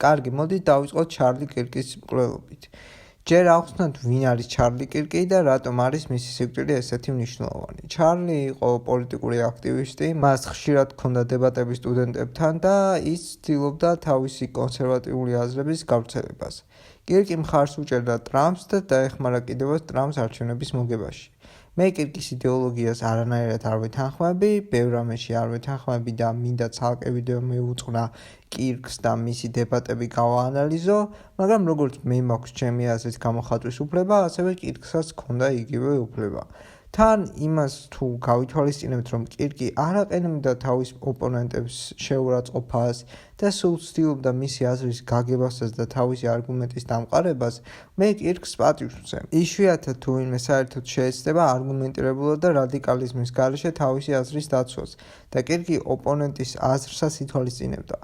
კარგი, მოდით დავიწყოთ ჩარლი კირკის მკვლელობით. ჯერ ავხსნათ, ვინ არის ჩარლი კირკი და რატომ არის მისი სიკვდილი ესეთი მნიშვნელოვანი. ჩარლი იყო პოლიტიკური აქტივისტი, მას ხშირად ჰქონდა დებატები სტუდენტებთან და ის ცდილობდა თავისი კონსერვატიული აზრების გავრცელებას. კირკი მხარს უჭერდა ტრამპს და დაეხმარა კიდევაც ტრამპს არჩევნების მოგებაში. მე კირკის იდეოლოგიას არანაირად არ ვეთანხმები, ბევრ რამეში არ ვეთანხმები და მინდა ცალკე ვიდეო მივუწყდა კირკს და მისი დებატები გავაანალიზო, მაგრამ როგორც მე მაქვს ჩემი აზრის გამოხატვის უფლება, ასევე კირკსაც ჰქონდა იგივე უფლება. თან იმას თუ გავითვალისწინებთ, რომ კირკი არ აყენებდა თავის ოპონენტებს შეურაცხყოფას და სულ ცდილობდა მისი აზრის გაგებასაც და თავისი არგუმენტის დამყარებას, მე კირკს პატივს ვცემ. იშვიათად თუ ვინმე საერთოდ შეეცდება არგუმენტირებულად და რადიკალიზმის გარეშე თავისი აზრის დაცვას და კირკი ოპონენტის აზრსაც ითვალისწინებდა.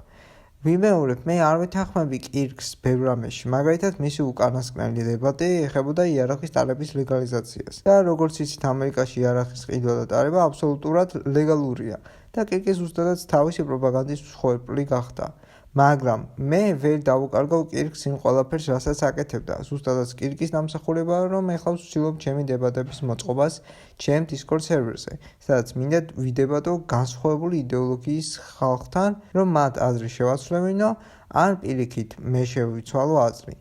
ვიმეორებ, მე არ ვეთანხმები კირკს ბევრ რამეში, მაგალითად მისი უკანასკნელი დებატი ეხებოდა იარაღის ტარების ლეგალიზაციას და როგორც იცით, ამერიკაში იარაღის ყიდვა და ტარება აბსოლუტურად ლეგალურია და კირკი ზუსტადაც თავისი პროპაგანდის მსხვერპლი გახდა. მაგრამ მე ვერ დავუკარგავ კირკს იმ ყველაფერს, რასაც აკეთებდა. ზუსტადაც კირკის დამსახურებაა, რომ ეხლა ვცდილობ ჩემი დებატების მოწყობას ჩემ Discord სერვერზე, სადაც მინდა ვიდებატო განსხვავებული იდეოლოგიის ხალხთან, რომ მათ აზრი შევაცვლევინო, ან პირიქით მე შევიცვალო აზრი.